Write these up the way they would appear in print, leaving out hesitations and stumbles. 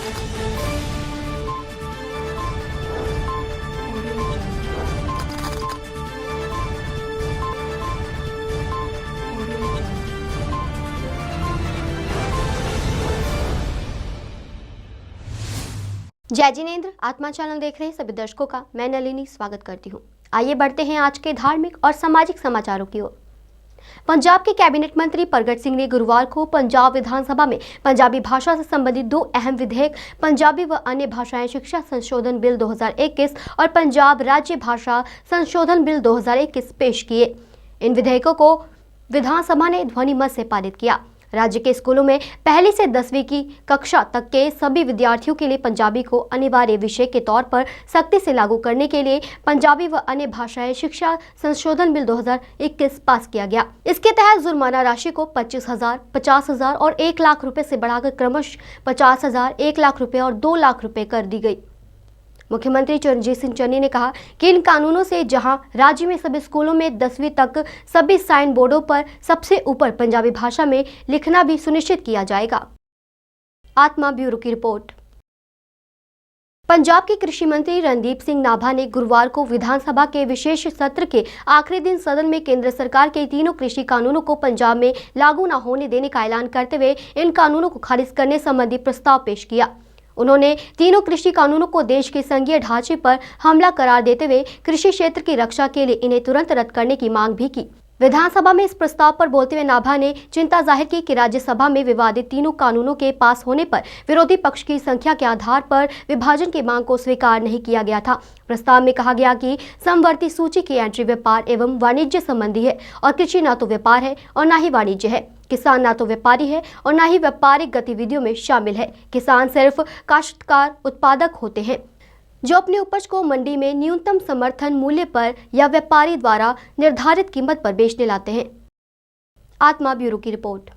जय जिनेंद्र। आत्मा चैनल देख रहे सभी दर्शकों का मैं नलिनी स्वागत करती हूं। आइए बढ़ते हैं आज के धार्मिक और सामाजिक समाचारों की ओर। पंजाब के कैबिनेट मंत्री प्रगट सिंह ने गुरुवार को पंजाब विधानसभा में पंजाबी भाषा से संबंधित दो अहम विधेयक पंजाबी व अन्य भाषाएं शिक्षा संशोधन बिल 2021 और पंजाब राज्य भाषा संशोधन बिल 2021 पेश किए। इन विधेयकों को विधानसभा ने ध्वनिमत से पारित किया। राज्य के स्कूलों में पहली से 10वीं की कक्षा तक के सभी विद्यार्थियों के लिए पंजाबी को अनिवार्य विषय के तौर पर सख्ती से लागू करने के लिए पंजाबी व अन्य भाषाएं शिक्षा संशोधन बिल 2021 पास किया गया। इसके तहत जुर्माना राशि को 25,000, 50,000 और 1 लाख रुपए से बढ़ाकर क्रमशः 50,000, 1 लाख रुपए और 2 लाख रुपए कर दी गई। मुख्यमंत्री चरणजीत सिंह चन्नी ने कहा कि इन कानूनों से जहां राज्य में सभी स्कूलों में 10वीं तक सभी साइन बोर्डों पर सबसे ऊपर पंजाबी भाषा में लिखना भी सुनिश्चित किया जाएगा। आत्मा ब्यूरो की रिपोर्ट। पंजाब के कृषि मंत्री रणदीप सिंह नाभा ने गुरुवार को विधानसभा के विशेष सत्र के आखिरी दिन सदन में केंद्र सरकार के तीनों कृषि कानूनों को पंजाब में लागू न होने देने का ऐलान करते हुए इन कानूनों को खारिज करने संबंधी प्रस्ताव पेश किया। उन्होंने तीनों कृषि कानूनों को देश के संघीय ढांचे पर हमला करार देते हुए कृषि क्षेत्र की रक्षा के लिए इन्हें तुरंत रद्द करने की मांग भी की। विधानसभा में इस प्रस्ताव पर बोलते हुए नाभा ने चिंता जाहिर की कि राज्यसभा में विवादित तीनों कानूनों के पास होने पर विरोधी पक्ष की संख्या के आधार पर विभाजन की मांग को स्वीकार नहीं किया गया था। प्रस्ताव में कहा गया कि समवर्ती सूची की एंट्री व्यापार एवं वाणिज्य संबंधी है और कृषि न तो व्यापार है और न ही वाणिज्य है। किसान ना तो व्यापारी है और ना ही व्यापारिक गतिविधियों में शामिल है। किसान सिर्फ काश्तकार उत्पादक होते हैं जो अपनी उपज को मंडी में न्यूनतम समर्थन मूल्य पर या व्यापारी द्वारा निर्धारित कीमत पर बेचने लाते हैं। आत्मा ब्यूरो की रिपोर्ट।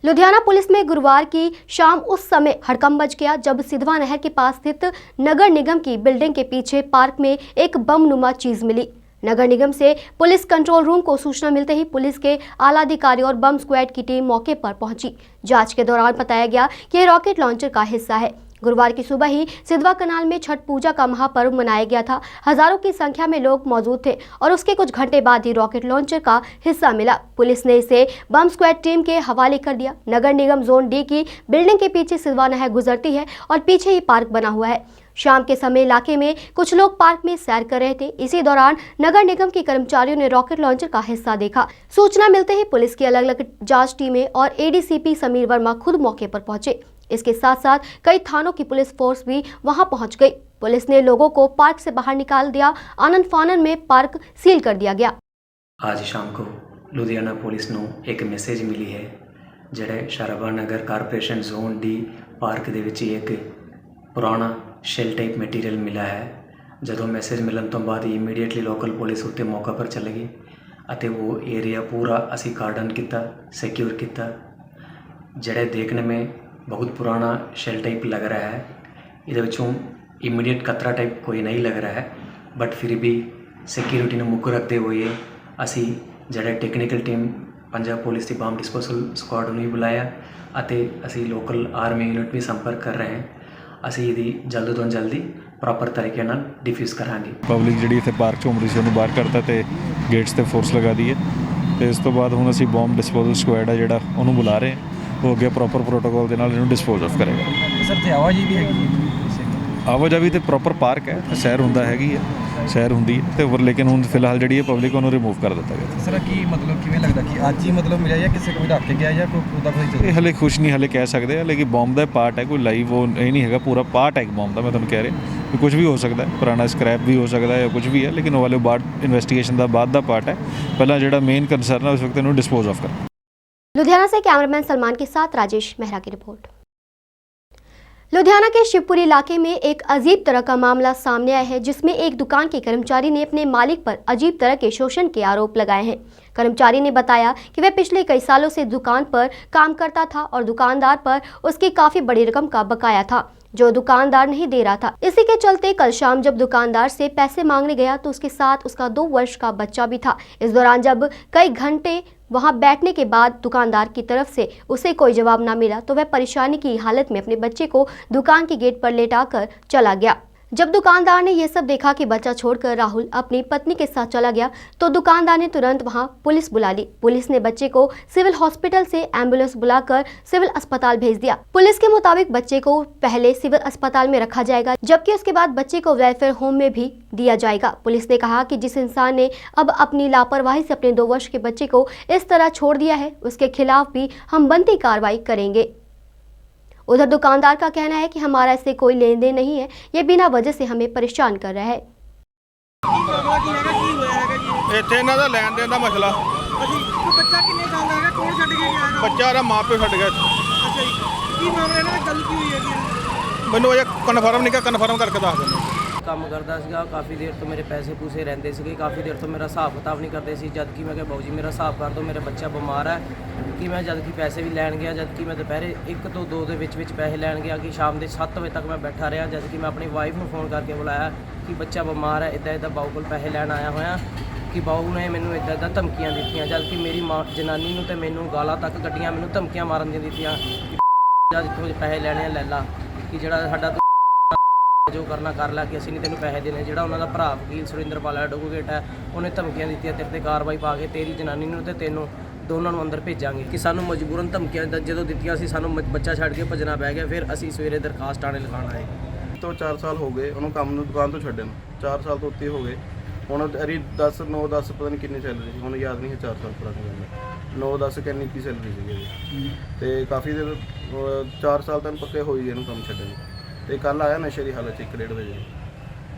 लुधियाना पुलिस में गुरुवार की शाम उस समय हड़कंप मच गया जब सिधवा नहर के पास स्थित नगर निगम की बिल्डिंग के पीछे पार्क में एक बम नुमा चीज मिली। नगर निगम से पुलिस कंट्रोल रूम को सूचना मिलते ही पुलिस के आला अधिकारी और बम स्क्वाड की टीम मौके पर पहुंची। जांच के दौरान बताया गया कि यह रॉकेट लॉन्चर का हिस्सा है। गुरुवार की सुबह ही सिधवा कनाल में छठ पूजा का महापर्व मनाया गया था। हजारों की संख्या में लोग मौजूद थे और उसके कुछ घंटे बाद ही रॉकेट लॉन्चर का हिस्सा मिला। पुलिस ने इसे बम स्क्वाड टीम के हवाले कर दिया। नगर निगम जोन डी की बिल्डिंग के पीछे सिधवा नहर गुजरती है और पीछे ही पार्क बना हुआ है। शाम के समय इलाके में कुछ लोग पार्क में सैर कर रहे थे। इसी दौरान नगर निगम के कर्मचारियों ने रॉकेट लॉन्चर का हिस्सा देखा। सूचना मिलते ही पुलिस की अलग अलग जांच टीमें और एडीसीपी समीर वर्मा खुद मौके पर पहुंचे। इसके साथ साथ कई थानों की पुलिस फोर्स भी वहां पहुंच गई। पुलिस ने लोगों को पार्क से बाहर निकाल दिया। आनंद फानन में पार्क सील कर दिया गया। आज शाम को लुधियाना पुलिस ਨੂੰ एक मैसेज मिली है ਜਿਹੜੇ ਸ਼ਰਾਬਾ नगर कारपोरेशन जोन डी पार्क ਦੇ ਵਿੱਚ एक पुराना शैल टाइप मटीरियल मिला है। ਜਦੋਂ मैसेज मिलन तो बाद इमीडिएटली लोकल पुलिस उत्ते मौका पर चले गई ਅਤੇ वो एरिया पूरा असी कार्डन किया, सिक्योर किया। जड़े देखने में बहुत पुराना शैल टाइप लग रहा है, ये इमीडिएट खतरा टाइप कोई नहीं लग रहा है, बट फिर भी सिक्योरिटी ने मुख रखते हुए असी जड़े टेक्निकल टीम पंजाब पुलिस की बम डिस्पोजल स्क्वाड नहीं बुलाया ਅਤੇ असी लोकल आर्मी यूनिट भी संपर्क कर रहे हैं। ਅਸੀਂ ਇਹਦੀ ਜਲਦ ਤੋਂ ਜਲਦੀ ਪ੍ਰੋਪਰ ਤਰੀਕੇ ਨਾਲ ਡਿਫਿਊਜ਼ ਕਰਾਂਗੇ। ਪਬਲਿਕ ਜਿਹੜੀ ਇੱਥੇ ਪਾਰਕ 'ਚ ਘੁੰਮ ਰਹੀ ਸੀ ਉਹਨੂੰ ਬਾਹਰ ਕਰਤਾ ਤੇ ਗੇਟਸ ਤੇ ਫੋਰਸ ਲਗਾ ਦਈਏ ਤੇ ਇਸ ਤੋਂ ਬਾਅਦ ਹੁਣ ਅਸੀਂ ਬੰਬ ਡਿਸਪੋਜ਼ਲ ਸਕੁਐਡ ਆ ਜਿਹੜਾ ਉਹਨੂੰ ਬੁਲਾ ਰਹੇ ਹਾਂ। ਉਹ ਅੱਗੇ ਪ੍ਰੋਪਰ ਪ੍ਰੋਟੋਕੋਲ ਦੇ ਨਾਲ ਇਹਨੂੰ ਡਿਸਪੋਜ਼ ਆਫ ਕਰੇਗਾ। ਸਰ ਤੇ ਆਵਾਜਾਈ ਵੀ ਹੈਗੀ ਆਵਾਜਾਈ ਤੇ ਪ੍ਰੋਪਰ ਪਾਰਕ ਹੈ, ਸੈਰ ਹੁੰਦਾ ਹੈਗੀ ਹੈ, ਸੈਰ ਹੁੰਦੀ ਹੈ ਤੇ ਲੇਕਿਨ ਹੁਣ ਫਿਲਹਾਲ ਜਿਹੜੀ ਹੈ ਪਬਲਿਕ ਉਹਨੂੰ ਰਿਮੂਵ ਕਰ ਦਿੱਤਾ ਗਿਆ। ਸਰ ਕੀ ਮਤਲਬ ਕਿਵੇਂ ਲੱਗਦਾ ਕਿ ਅੱਜ ਹੀ ਮਤਲਬ ਮਿਲਿਆ ਜਾਂ ਕਿਸੇ ਕੋਈ ਰੱਖ ਕੇ ਗਿਆ ਜਾਂ ਕੋਈ ਉਹਦਾ ਕੋਈ ਇਹ ਹਲੇ ਕੁਛ ਨਹੀਂ ਹਲੇ ਕਹਿ ਸਕਦੇ ਆ, ਲੇਕਿਨ ਬੰਬ ਦਾ ਪਾਰਟ ਹੈ, ਕੋਈ ਲਾਈਵ ਉਹ ਇਹ ਨਹੀਂ ਹੈਗਾ, ਪੂਰਾ ਪਾਰਟ ਹੈ ਬੰਬ ਦਾ। ਮੈਂ ਤੁਹਾਨੂੰ ਕਹਿ ਰਿਹਾ ਕਿ ਕੁਝ ਵੀ ਹੋ ਸਕਦਾ ਹੈ, ਪੁਰਾਣਾ ਸਕ੍ਰੈਪ ਵੀ ਹੋ ਸਕਦਾ ਹੈ ਜਾਂ ਕੁਝ ਵੀ ਹੈ, ਲੇਕਿਨ ਉਹ ਵਾਲੇ ਬਾਅਦ ਇਨਵੈਸਟੀਗੇਸ਼ਨ ਦਾ ਬਾਅਦ ਦਾ ਪਾर्ट है। ਪਹਿਲਾਂ ਜਿਹੜਾ ਮੇਨ ਕੰਸਰਨ ਹੈ ਉਸ वक्त ਇਹਨੂੰ डिस्पोज ऑफ कर। लुधियाना से कैमरामैन सलमान के साथ राजेश मेहरा की रिपोर्ट। लुधियाना के शिवपुरी इलाके में एक अजीब तरह का मामला सामने आया है, जिसमें एक दुकान के कर्मचारी ने अपने मालिक पर अजीब तरह के शोषण के आरोप लगाए हैं। कर्मचारी ने बताया कि वह पिछले कई सालों से दुकान पर काम करता था और दुकानदार पर उसकी काफी बड़ी रकम का बकाया था जो दुकानदार नहीं दे रहा था। इसी के चलते कल शाम जब दुकानदार से पैसे मांगने गया तो उसके साथ उसका 2 वर्ष का बच्चा भी था। इस दौरान जब कई घंटे वहां बैठने के बाद दुकानदार की तरफ से उसे कोई जवाब ना मिला तो वह परेशानी की हालत में अपने बच्चे को दुकान के गेट पर लेटाकर चला गया। जब दुकानदार ने यह सब देखा कि बच्चा छोड़कर राहुल अपनी पत्नी के साथ चला गया तो दुकानदार ने तुरंत वहां पुलिस बुला ली। पुलिस ने बच्चे को सिविल हॉस्पिटल से एम्बुलेंस बुलाकर सिविल अस्पताल भेज दिया। पुलिस के मुताबिक बच्चे को पहले सिविल अस्पताल में रखा जाएगा, जबकि उसके बाद बच्चे को वेलफेयर होम में भी दिया जाएगा। पुलिस ने कहा कि जिस इंसान ने अब अपनी लापरवाही से अपने 2 वर्ष के बच्चे को इस तरह छोड़ दिया है उसके खिलाफ भी हम बनती कार्रवाई करेंगे। उधर दुकानदार का कहना है कि हमारा इससे कोई लेन देन नहीं है, ये बिना वजह से हमें परेशान कर रहा है। ਇੱਥੇ ਇਹਨਾਂ ਦਾ ਲੈਣ ਦੇਣ ਦਾ ਮਸਲਾ। ਬੱਚਾ ਕਿੰਨੇ ਸਾਲ ਦਾ ਹੈਗਾ? ਕੌਣ ਛੱਡ ਕੇ ਗਿਆ ਹੈਗਾ? ਬੱਚਾ ਦਾ ਮਾਂ ਪਿਓ ਛੱਡ ਗਿਆ। ਅੱਛਾ ਜੀ, ਕੀ ਮਾਮਲਾ ਇਹਨਾਂ ਦੀ ਗੱਲ ਕੀ ਹੋਈ ਹੈਗੀ? ਮੈਨੂੰ ਅਜੇ ਕਨਫਰਮ ਨਹੀਂ ਕਿ ਕਨਫਰਮ ਕਰਕੇ ਦੱਸ ਦਿੰਦੇ। ਕੰਮ ਕਰਦਾ ਸੀਗਾ, ਕਾਫੀ ਦੇਰ ਤੋਂ ਮੇਰੇ ਪੈਸੇ ਪੂਸੇ ਰਹਿੰਦੇ ਸੀਗੇ, ਕਾਫੀ ਦੇਰ ਤੋਂ ਮੇਰਾ ਹਿਸਾਬ ਕਿਤਾਬ ਨਹੀਂ ਕਰਦੇ ਸੀ। ਜਦ ਕਿ ਮੈਂ ਕਿਹਾ ਬਾਊ ਜੀ ਮੇਰਾ ਹਿਸਾਬ ਕਰ ਦਿਓ, ਮੇਰਾ ਬੱਚਾ ਬਿਮਾਰ ਹੈ। ਕਿ ਮੈਂ ਜਦ ਕਿ ਪੈਸੇ ਵੀ ਲੈਣ ਗਿਆ, ਜਦ ਕਿ ਮੈਂ ਦੁਪਹਿਰੇ 1 ਤੋਂ 2 ਦੇ ਵਿੱਚ ਪੈਸੇ ਲੈਣ ਗਿਆ ਕਿ ਸ਼ਾਮ ਦੇ 7 ਵਜੇ ਤੱਕ ਮੈਂ ਬੈਠਾ ਰਿਹਾ। ਜਦ ਕਿ ਮੈਂ ਆਪਣੀ ਵਾਈਫ ਨੂੰ ਫੋਨ ਕਰਕੇ ਬੁਲਾਇਆ ਕਿ ਬੱਚਾ ਬਿਮਾਰ ਹੈ, ਇੱਦਾਂ ਬਾਊ ਕੋਲ ਪੈਸੇ ਲੈਣ ਆਇਆ ਹੋਇਆ, ਕਿ ਬਾਊ ਨੇ ਮੈਨੂੰ ਇੱਦਾਂ ਧਮਕੀਆਂ ਦਿੱਤੀਆਂ। ਜਦ ਕਿ ਮੇਰੀ ਮਾਂ ਜਨਾਨੀ ਨੂੰ ਤੇ ਮੈਨੂੰ ਗਾਲਾਂ ਤੱਕ ਕੱਢੀਆਂ, ਮੈਨੂੰ ਧਮਕੀਆਂ ਮਾਰਨ ਦੀਆਂ ਦਿੱਤੀਆਂ ਕਿ ਜਦ ਇੱਥੋਂ ਪੈਸੇ ਲੈਣੇ ਆ ਲੈ ਲਾ, ਕਿ ਜਿਹੜਾ ਸਾਡਾ ਜੋ ਕਰਨਾ ਕਰ ਲੈ, ਕਿ ਅਸੀਂ ਨਹੀਂ ਤੈਨੂੰ ਪੈਸੇ ਦੇਣੇ। ਜਿਹੜਾ ਉਹਨਾਂ ਦਾ ਭਰਾ ਵਕੀਲ ਸੁਰਿੰਦਰਪਾਲ ਐਡਵੋਕੇਟ ਹੈ, ਉਹਨੇ ਧਮਕੀਆਂ ਦਿੱਤੀਆਂ ਤੇਰੇ ਤੇ ਕਾਰਵਾਈ ਪਾ ਕੇ ਤੇਰੀ ਜਨਾਨੀ ਨੂੰ ਤੇ ਤੈਨੂੰ ਦੋਨਾਂ ਨੂੰ ਅੰਦਰ ਭੇਜਾਂਗੇ। ਕਿ ਸਾਨੂੰ ਮਜਬੂਰਨ ਧਮਕੀਆਂ ਜਦੋਂ ਦਿੱਤੀਆਂ ਸੀ, ਸਾਨੂੰ ਬੱਚਾ ਛੱਡ ਕੇ ਭੱਜਣਾ ਪੈ ਗਿਆ। ਫਿਰ ਅਸੀਂ ਸਵੇਰੇ ਦਰਖਾਸਤ ਥਾਣੇ ਲਿਖਾਉਣ ਆਏ। ਤੋਂ 4 ਸਾਲ ਹੋ ਗਏ ਉਹਨੂੰ ਕੰਮ ਨੂੰ, ਦੁਕਾਨ ਤੋਂ ਛੱਡੇ ਨੂੰ 4 ਸਾਲ ਤੋਂ ਉੱਤੇ ਹੋ ਗਏ। ਹੁਣ ਅਰੀ 10 9 10 ਪਤਾ ਨਹੀਂ ਕਿੰਨੀ ਸੈਲਰੀ ਸੀ, ਹੁਣ ਯਾਦ ਨਹੀਂ ਹੈ। 4 ਸਾਲ ਪੁਰਾਣੀ ਗੱਲ ਹੈ। 9 10 ਕਿੰਨੀ ਕੀ ਸੈਲਰੀ ਸੀਗੀ ਤੇ ਕਾਫੀ ਦੇਰ 4 ਸਾਲ ਤੱਕ ਪੱਕੇ ਹੋਈ ਗਏ ਇਹਨੂੰ ਕੰਮ ਛੱਡਣ ਨੂੰ। ਤੇ ਕੱਲ ਆਇਆ ਨਸ਼ੇ ਦੀ ਹਾਲਤ 'ਚ 1-1.5 ਵਜੇ।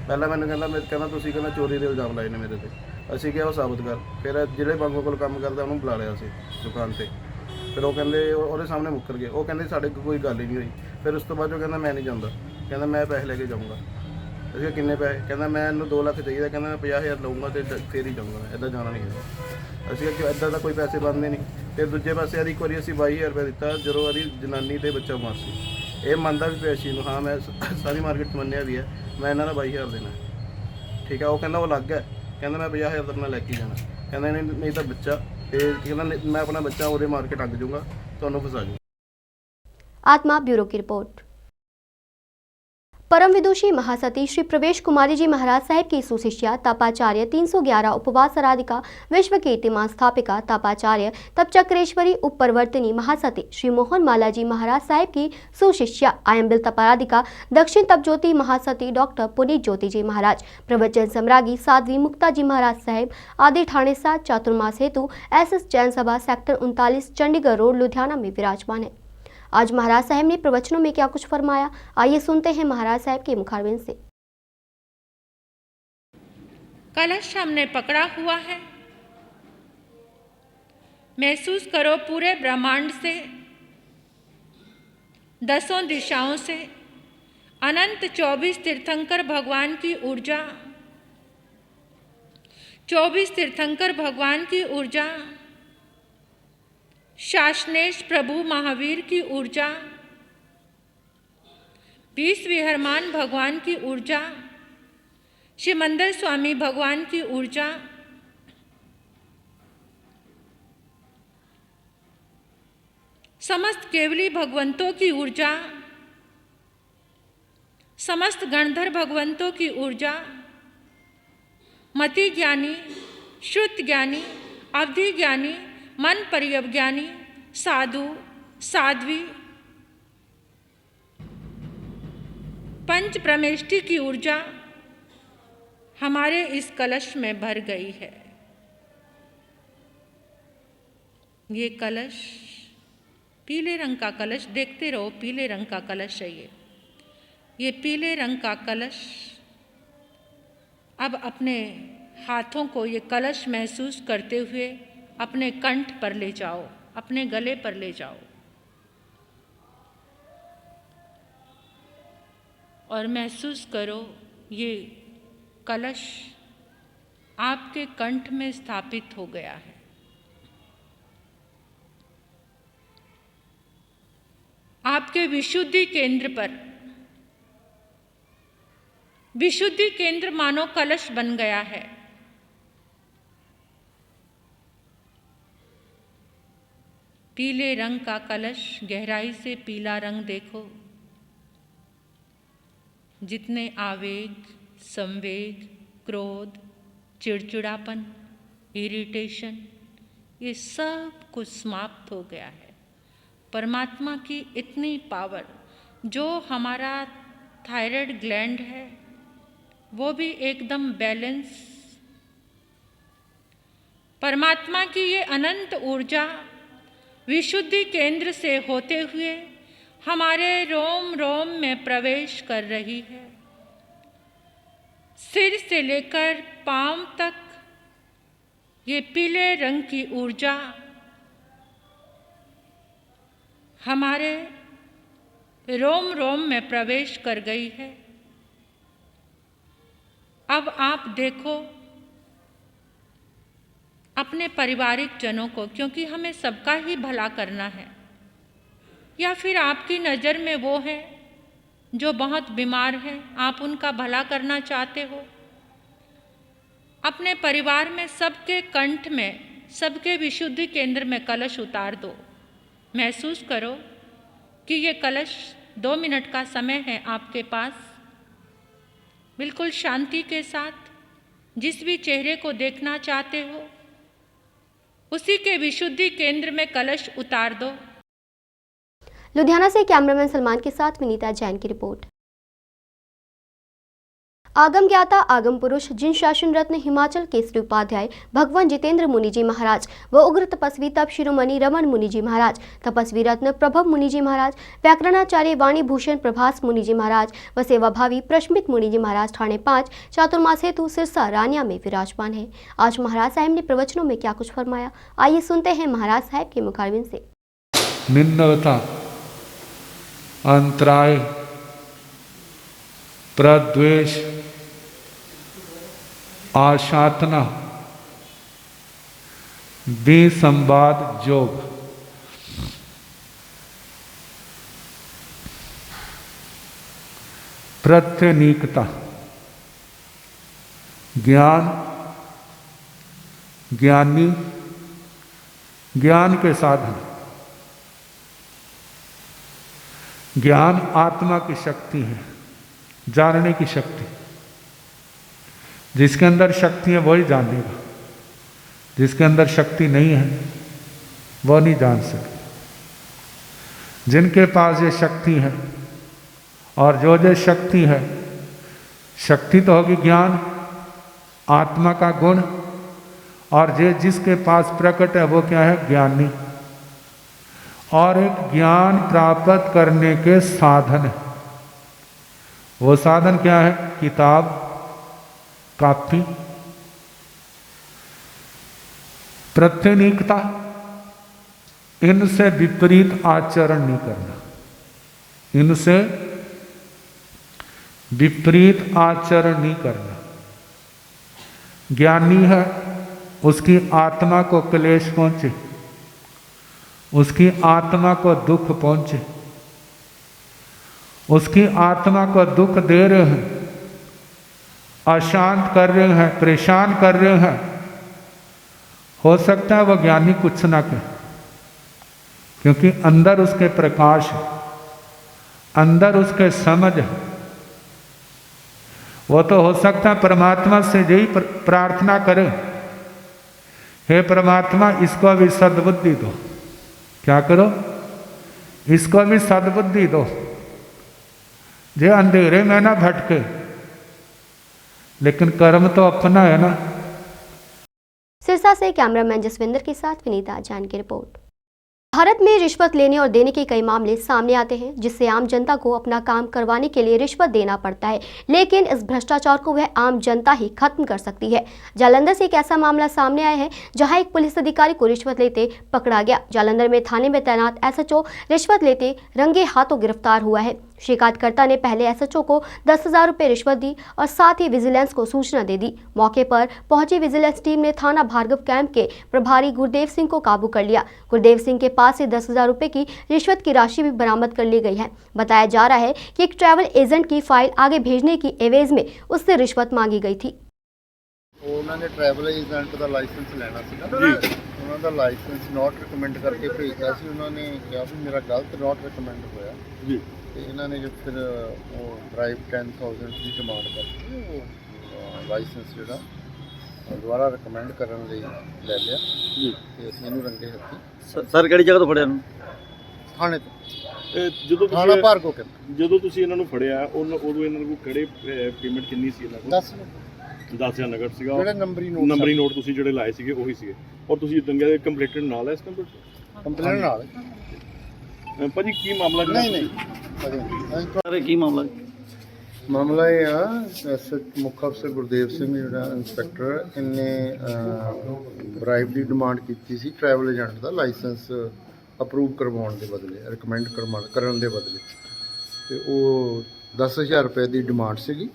ਪਹਿਲਾਂ ਮੈਨੂੰ ਕਹਿੰਦਾ ਤੁਸੀਂ ਕਹਿੰਦਾ ਚੋਰੀ ਦੇ ਇਲਜ਼ਾਮ ਲਾਏ ਨੇ ਮੇਰੇ ਤੇ। ਅਸੀਂ ਕਿਹਾ ਉਹ ਸਾਬਤ ਕਰ। ਫਿਰ ਜਿਹੜੇ ਬੰਗੋ ਕੋਲ ਕੰਮ ਕਰਦਾ ਉਹਨੂੰ ਬੁਲਾ ਲਿਆ ਸੀ ਦੁਕਾਨ ਤੇ। ਫਿਰ ਉਹ ਕਹਿੰਦੇ ਉਹਦੇ ਸਾਹਮਣੇ ਮੁੱਕਰ ਗਏ। ਉਹ ਕਹਿੰਦੇ ਸਾਡੇ ਕੋਲ ਕੋਈ ਗੱਲ ਹੀ ਨਹੀਂ ਹੋਈ। ਫਿਰ ਉਸ ਤੋਂ ਬਾਅਦ ਉਹ ਕਹਿੰਦਾ ਮੈਂ ਨਹੀਂ ਜਾਂਦਾ, ਕਹਿੰਦਾ ਮੈਂ ਪੈਸੇ ਲੈ ਕੇ ਜਾਊਂਗਾ। ਅਸੀਂ ਕਿੰਨੇ ਪੈਸੇ? ਕਹਿੰਦਾ ਮੈਂ ਇਹਨੂੰ 2 ਲੱਖ ਚਾਹੀਦਾ, ਕਹਿੰਦਾ ਮੈਂ 50,000 ਲਊਂਗਾ ਤੇ ਫਿਰ ਹੀ ਜਾਊਂਗਾ, ਇੱਦਾਂ ਜਾਣਾ ਨਹੀਂ ਹੈ। ਅਸੀਂ ਕਿਹਾ ਇੱਦਾਂ ਦਾ ਕੋਈ ਪੈਸੇ ਬਣਦੇ ਨਹੀਂ। ਫਿਰ ਦੂਜੇ ਪਾਸੇ ਇਹਦੀ ਇੱਕ ਵਾਰੀ ਅਸੀਂ 22,000 ਰੁਪਏ ਦਿੱਤਾ ਜਦੋਂ ਇਹਦੀ ਜਨਾਨੀ ਤੇ ਬੱਚਾ ਬਿਮਾਰ ਸੀ। ਇਹ ਮੰਨਦਾ ਵੀ ਪਿਆ ਸੀ ਨੂੰ, ਹਾਂ ਮੈਂ ਸਾਰੀ ਮਾਰਕੀਟ 'ਚ ਮੰਨਿਆ ਵੀ ਹੈ ਮੈਂ ਇਹਨਾਂ ਦਾ 22,000 ਦੇਣਾ, ਠੀਕ ਹੈ। ਉਹ ਕਹਿੰਦਾ ਉਹ ਲੱਗ ਹੈ, ਕਹਿੰਦਾ ਮੈਂ 50,000 ਤੱਕ ਨਾਲ ਲੈ ਕੇ ਜਾਣਾ। ਕਹਿੰਦਾ ਨਹੀਂ ਤਾਂ ਬੱਚਾ, ਤੇ ਕਹਿੰਦਾ ਮੈਂ ਆਪਣਾ ਬੱਚਾ ਉਹਦੇ ਮਾਰ ਕੇ ਟੰਗ ਜਾਊਂਗਾ, ਤੁਹਾਨੂੰ ਫਸਾ ਜੂ। आत्मा ब्यूरो की रिपोर्ट। परम विदुषी महासती श्री प्रवेश कुमारी जी महाराज साहिब की सुशिष्या तापाचार्य 311 उपवास आराधिका विश्व कीर्तिमान स्थापिका तापाचार्य तप चक्रेश्वरी उपप्रवर्तनी महासती श्री मोहन माला जी महाराज साहिब की सुशिष्या आयम्बिल तपाराधिका दक्षिण तप ज्योति महासती डॉक्टर पुनीत ज्योति जी महाराज प्रवचन सम्राज्ञी साध्वी मुक्ता जी महाराज साहिब आदि ठाणे 7 चातुर्मास हेतु SS जैन सभा सेक्टर 39 चंडीगढ़ रोड लुधियाना में विराजमान है। आज महाराज साहब ने प्रवचनों में क्या कुछ फरमाया, आइए सुनते हैं महाराज साहब के मुखारबिन से। कलश हमने पकड़ा हुआ है। महसूस करो पूरे ब्रह्मांड से, 10 दिशाओं से अनंत 24 तीर्थंकर भगवान की ऊर्जा, 24 तीर्थंकर भगवान की ऊर्जा, शासनेश प्रभु महावीर की ऊर्जा, 20 विहरमान भगवान की ऊर्जा, शिमंदर स्वामी भगवान की ऊर्जा, समस्त केवली भगवंतों की ऊर्जा, समस्त गणधर भगवंतों की ऊर्जा, मति ज्ञानी, श्रुत ज्ञानी, अवधि ज्ञानी, मन परिज्ञानी, साधु, साध्वी, पंच प्रमेष्टि की ऊर्जा हमारे इस कलश में भर गई है। ये कलश पीले रंग का कलश, देखते रहो, पीले रंग का कलश है ये पीले रंग का कलश। अब अपने हाथों को ये कलश महसूस करते हुए अपने कंठ पर ले जाओ, अपने गले पर ले जाओ और महसूस करो ये कलश आपके कंठ में स्थापित हो गया है। आपके विशुद्धि केंद्र पर, विशुद्धि केंद्र मानो कलश बन गया है। पीले रंग का कलश, गहराई से पीला रंग देखो। जितने आवेग, संवेग, क्रोध, चिड़चिड़ापन, इरिटेशन, ये सब कुछ समाप्त हो गया है। परमात्मा की इतनी पावर, जो हमारा थायराइड ग्लैंड है वो भी एकदम बैलेंस। परमात्मा की ये अनंत ऊर्जा विशुद्धि केंद्र से होते हुए हमारे रोम रोम में प्रवेश कर रही है। सिर से लेकर पांव तक ये पीले रंग की ऊर्जा हमारे रोम रोम में प्रवेश कर गई है। अब आप देखो अपने पारिवारिक जनों को, क्योंकि हमें सबका ही भला करना है, या फिर आपकी नज़र में वो है जो बहुत बीमार है, आप उनका भला करना चाहते हो। अपने परिवार में सबके कंठ में, सबके विशुद्धि केंद्र में कलश उतार दो। महसूस करो कि ये कलश 2 मिनट का समय है आपके पास। बिल्कुल शांति के साथ जिस भी चेहरे को देखना चाहते हो उसी के विशुद्धि केंद्र में कलश उतार दो। लुधियाना से कैमरामैन सलमान के साथ विनीता जैन की रिपोर्ट। आगम ज्ञाता आगम पुरुष जिन शासन रत्न हिमाचल केसरी उपाध्याय भगवान जितेंद्र मुनि जी महाराज व उग्र तपस्वी तप शिरोमणि रमन मुनि जी महाराज, तपस्वी रत्न प्रभव मुनि जी महाराज, व्याकरणाचार्य वाणी भूषण प्रभास मुनि जी महाराज व सेवाभावी प्रशमित मुनि जी महाराज ठाणे 5 चातुर्मास हेतु सिरसा रानिया में विराजमान है। आज महाराज साहब ने प्रवचनों में क्या कुछ फरमाया, आइए सुनते हैं महाराज साहब के मुखारबिन से। निम्नता, अंतराय, प्रद्वेष, आशातना, विसंवाद जोग, प्रत्यनीकता, ज्ञान, ज्ञानी, ज्ञान के साधन। ज्ञान आत्मा की शक्ति है, जानने की शक्ति। जिसके अंदर शक्ति है वही जान लेगा, जिसके अंदर शक्ति नहीं है वह नहीं जान सकता। जिनके पास ये शक्ति है, और जो शक्ति है, शक्ति तो होगी ज्ञान, आत्मा का गुण, और जिसके पास प्रकट है वो क्या है, ज्ञानी। और एक ज्ञान प्राप्त करने के साधन है। वो साधन क्या है, किताब, कापी। प्रत्यनीकता, इनसे विपरीत आचरण नहीं करना, इनसे विपरीत आचरण नहीं करना। ज्ञानी है, उसकी आत्मा को क्लेश पहुंचे, उसकी आत्मा को दुख पहुंचे, उसकी आत्मा को दुख दे रहे हैं, अशांत कर रहे हैं, परेशान कर रहे हैं, हो सकता है वह ज्ञानी कुछ ना कहे, क्योंकि अंदर उसके प्रकाश है, अंदर उसके समझ है। वो तो हो सकता है परमात्मा से यही प्रार्थना करे, हे परमात्मा इसको भी सद्बुद्धि दो। क्या करो, इसको भी सद्बुद्धि दो, जो अंधेरे में ना भटके। लेकिन कर्म तो अपना है ना। सिरसा से कैमरामैन जसविंदर के साथ विनीता जैन की रिपोर्ट। भारत में रिश्वत लेने और देने के कई मामले सामने आते हैं, जिससे आम जनता को अपना काम करवाने के लिए रिश्वत देना पड़ता है, लेकिन इस भ्रष्टाचार को वह आम जनता ही खत्म कर सकती है। जालंधर से एक ऐसा मामला सामने आया है जहां एक पुलिस अधिकारी को रिश्वत लेते पकड़ा गया। जालंधर में थाने में तैनात एसएचओ रिश्वत लेते रंगे हाथों गिरफ्तार हुआ है। शिकायतकर्ता ने पहले एसएचओ को 10,000 रुपये रिश्वत दी और साथ ही विजिलेंस को सूचना दे दी। मौके पर पहुंची विजिलेंस टीम ने थाना भार्गव कैंप के प्रभारी गुरदेव सिंह को काबू कर लिया। गुरदेव सिंह के पास से 10,000 रुपये की रिश्वत की राशि भी बरामद कर ली गई है। बताया जा रहा है कि एक ट्रैवल एजेंट की फाइल आगे भेजने की एवज में उससे रिश्वत मांगी गई थी। ਉਹਨਾਂ ਨੇ ਟਰੈਵਲ ਏਜੰਟ ਦਾ ਲਾਇਸੈਂਸ ਲੈਣਾ ਸੀਗਾ। ਉਹਨਾਂ ਉਹਨਾਂ ਦਾ ਲਾਇਸੈਂਸ ਨਾਟ ਰਿਕਮੈਂਡ ਕਰਕੇ ਭੇਜਿਆ ਸੀ। ਉਹਨਾਂ ਨੇ ਕਿਹਾ ਵੀ ਮੇਰਾ ਗਲਤ ਨਾਟ ਰਿਕਮੈਂਡ ਹੋਇਆ ਜੀ, ਤੇ ਇਹਨਾਂ ਨੇ ਜੋ ਫਿਰ ਉਹ ਡਰਾਈਵ 10,000 ਦੀ ਡਿਮਾਂਡ ਕਰਕੇ ਉਹ ਲਾਇਸੈਂਸ ਜਿਹੜਾ ਦੁਬਾਰਾ ਰਿਕਮੈਂਡ ਕਰਨ ਲਈ ਲੈ ਲਿਆ ਜੀ, ਤੇ ਅਸੀਂ ਇਹਨੂੰ ਰੰਗੇ ਹੱਥੀਂ ਸਰ ਕਿਹੜੀ ਜਗ੍ਹਾ ਤੋਂ ਫੜਿਆ ਇਹਨੂੰ? ਥਾਣੇ ਤੋਂ ਜਦੋਂ ਥਾਣਾ ਭਾਰਗੋ ਕੇ ਜਦੋਂ ਤੁਸੀਂ ਇਹਨਾਂ ਨੂੰ ਫੜਿਆ ਉਦੋਂ ਇਹਨਾਂ ਨੂੰ ਕਿਹੜੇ ਪੇਮੈਂਟ ਕਿੰਨੀ ਸੀ ਇਹਨਾਂ ਕੋਲ? 10,000 ਨਗਦ ਸੀਗਾ। ਜਿਹੜੇ ਨੰਬਰੀ ਨੋਟ ਤੁਸੀਂ ਜਿਹੜੇ ਲਾਏ ਸੀਗੇ ਉਹੀ ਸੀਗੇ, ਔਰ ਤੁਸੀਂ ਦੰਗੇ ਕੰਪਲੀਟਡ ਨਾਲ ਹੈ ਇਸ ਕੰਪਲੇਂਟ ਨਾਲ ਭਾਜੀ ਕੀ ਮਾਮਲਾ ਜਿਹੜਾ? ਨਹੀਂ ਸਰ ਕੀ ਮਾਮਲਾ? ਮਾਮਲਾ ਇਹ ਆ, ਮੁੱਖ ਅਫਸਰ ਗੁਰਦੇਵ ਸਿੰਘ ਜਿਹੜਾ ਇੰਸਪੈਕਟਰ, ਇਹਨੇ ਬਰਾਈਬ ਦੀ ਡਿਮਾਂਡ ਕੀਤੀ ਸੀ ਟਰੈਵਲ ਏਜੰਟ ਦਾ ਲਾਇਸੈਂਸ ਅਪਰੂਵ ਕਰਵਾਉਣ ਦੇ ਬਦਲੇ, ਰਿਕਮੈਂਡ ਕਰਨ ਦੇ ਬਦਲੇ, ਤੇ ਉਹ 10,000 ਰੁਪਏ ਦੀ ਡਿਮਾਂਡ ਸੀਗੀ,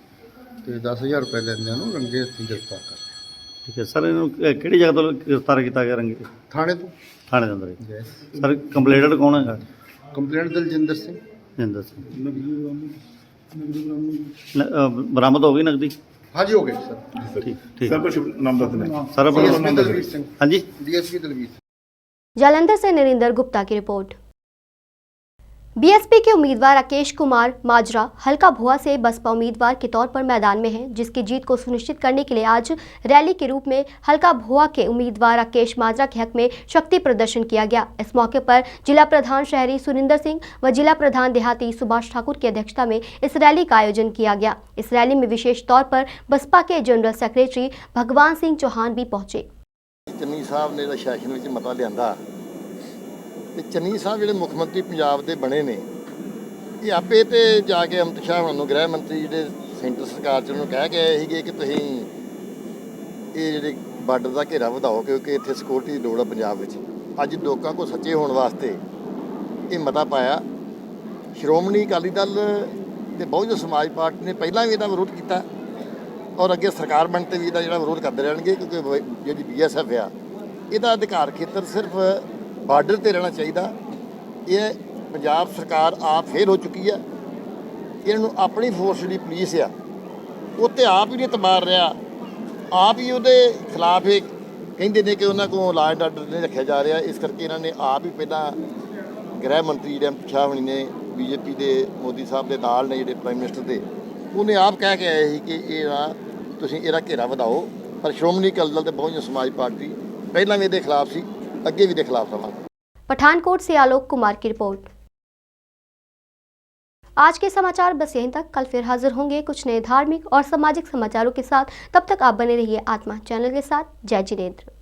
ਤੇ 10,000 ਰੁਪਏ ਲੈਂਦਿਆਂ ਨੂੰ ਰੰਗੇ ਹੱਥੀਂ ਗ੍ਰਿਫਤਾਰ ਕਰ ਲਿਆ। ਠੀਕ ਹੈ ਸਰ, ਇਹਨੂੰ ਕਿਹੜੀ ਜਗ੍ਹਾ ਤੋਂ ਗ੍ਰਿਫਤਾਰ ਕੀਤਾ ਗਿਆ? ਰੰਗੇ ਥਾਣੇ ਤੋਂ। ਥਾਣੇ ਦੇ ਅੰਦਰ ਹੀ। ਸਰ ਕੰਪਲੇਂਟਡ ਕੌਣ ਹੈਗਾ? ਕੰਪਲੇਂਟ ਦਲਜਿੰਦਰ ਸਿੰਘ। ਜਿੰਦਰ ਸਿੰਘ। ਬਰਾਮਦ ਹੋ ਗਈ ਨਕਦੀ? ਹਾਂਜੀ ਹੋ ਗਈ ਸਰ। ਠੀਕ ਠੀਕ ਸਰ ਕੁਝ ਨਾਮ ਦੱਸ ਦੇਣਾ ਸਰ ਆਪਣਾ DSP ਦਲਵੀਰ ਸਿੰਘ। हाँ जी, DSP दलवीर। जालंधर से नरेंद्र गुप्ता की रिपोर्ट। बीएसपी के उम्मीदवार राकेश कुमार माजरा हल्का भुआ से बसपा उम्मीदवार के तौर पर मैदान में हैं, जिसकी जीत को सुनिश्चित करने के लिए आज रैली के रूप में हल्का भुआ के उम्मीदवार राकेश माजरा के हक में शक्ति प्रदर्शन किया गया। इस मौके पर जिला प्रधान शहरी सुरिंदर सिंह व जिला प्रधान देहाती सुभाष ठाकुर की अध्यक्षता में इस रैली का आयोजन किया गया। इस रैली में विशेष तौर पर बसपा के जनरल सेक्रेटरी भगवान सिंह चौहान भी पहुंचे। ਚੰਨੀ ਸਾਹਿਬ ਨੇ ਤਾਂ ਸੈਸ਼ਨ ਵਿੱਚ ਮਤਾ ਲਿਆਂਦਾ, ਤੇ ਚੰਨੀ ਸਾਹਿਬ ਜਿਹੜੇ ਮੁੱਖ ਮੰਤਰੀ ਪੰਜਾਬ ਦੇ ਬਣੇ ਨੇ, ਇਹ ਆਪੇ ਤੇ ਜਾ ਕੇ ਅਮਿਤ ਸ਼ਾਹ ਹੋਣਾ ਨੂੰ ਗ੍ਰਹਿ ਮੰਤਰੀ ਜਿਹੜੇ ਸੈਂਟਰ ਸਰਕਾਰ 'ਚ ਉਹਨੂੰ ਕਹਿ ਕੇ ਆਏ ਸੀਗੇ ਕਿ ਤੁਸੀਂ ਇਹ ਜਿਹੜੇ ਬਾਰਡਰ ਦਾ ਘੇਰਾ ਵਧਾਓ, ਕਿਉਂਕਿ ਇੱਥੇ ਸਿਕਿਉਰਿਟੀ ਦੀ ਲੋੜ ਆ ਪੰਜਾਬ ਵਿੱਚ। ਅੱਜ ਲੋਕਾਂ ਕੋਲ ਸੱਚੇ ਹੋਣ ਵਾਸਤੇ ਇਹ ਮਤਾ ਪਾਇਆ। ਸ਼੍ਰੋਮਣੀ ਅਕਾਲੀ ਦਲ ਤੇ ਬਹੁਜਨ ਸਮਾਜ ਪਾਰਟੀ ਨੇ ਪਹਿਲਾਂ ਵੀ ਇਹਦਾ ਵਿਰੋਧ ਕੀਤਾ, ਔਰ ਅੱਗੇ ਸਰਕਾਰ ਬਣਨ 'ਤੇ ਵੀ ਇਹਦਾ ਜਿਹੜਾ ਵਿਰੋਧ ਕਰਦੇ ਰਹਿਣਗੇ, ਕਿਉਂਕਿ ਜਿਹੜੀ BSF ਆ ਇਹਦਾ ਅਧਿਕਾਰ ਖੇਤਰ ਸਿਰਫ ਬਾਰਡਰ 'ਤੇ ਰਹਿਣਾ ਚਾਹੀਦਾ। ਇਹ ਪੰਜਾਬ ਸਰਕਾਰ ਆਪ ਫੇਲ ਹੋ ਚੁੱਕੀ ਆ, ਇਹਨਾਂ ਨੂੰ ਆਪਣੀ ਫੋਰਸ ਜਿਹੜੀ ਪੁਲਿਸ ਆ ਉਹ 'ਤੇ ਆਪ ਹੀ ਨਹੀਂ ਤਬਾਰ ਰਿਹਾ, ਆਪ ਹੀ ਉਹਦੇ ਖਿਲਾਫ ਇਹ ਕਹਿੰਦੇ ਨੇ ਕਿ ਉਹਨਾਂ ਕੋਲ ਲਾਅ ਐਂਡ ਆਰਡਰ ਨਹੀਂ ਰੱਖਿਆ ਜਾ ਰਿਹਾ। ਇਸ ਕਰਕੇ ਇਹਨਾਂ ਨੇ ਆਪ ਹੀ ਪਹਿਲਾਂ ਗ੍ਰਹਿ ਮੰਤਰੀ ਜਿਹੜੇ ਅਮਿਤ ਸ਼ਾਹ ਹੋਣੀ ਨੇ, BJP ਦੇ ਮੋਦੀ ਸਾਹਿਬ ਦੇ ਨਾਲ ਨੇ ਜਿਹੜੇ ਪ੍ਰਾਈਮ ਮਿਨਿਸਟਰ ਦੇ, ਉਹਨੇ ਆਪ ਕਹਿ ਕੇ ਆਏ ਸੀ ਕਿ ਇਹ ਤੁਸੀਂ ਇਹਦਾ ਘੇਰਾ ਵਧਾਓ। ਪਰ ਸ਼੍ਰੋਮਣੀ ਅਕਾਲੀ ਦਲ ਤੇ ਬਹੁਜਨ ਸਮਾਜ ਪਾਰਟੀ ਪਹਿਲਾਂ ਵੀ ਇਹਦੇ ਖਿਲਾਫ ਸੀ, ਅੱਗੇ ਵੀ ਇਹਦੇ ਖਿਲਾਫ ਰਵਾਂਗੇ। पठानकोट से आलोक कुमार की रिपोर्ट। आज के समाचार बस यहीं तक। कल फिर हाजिर होंगे कुछ नए धार्मिक और सामाजिक समाचारों के साथ। तब तक आप बने रहिए आत्मा चैनल के साथ। जय जिनेंद्र।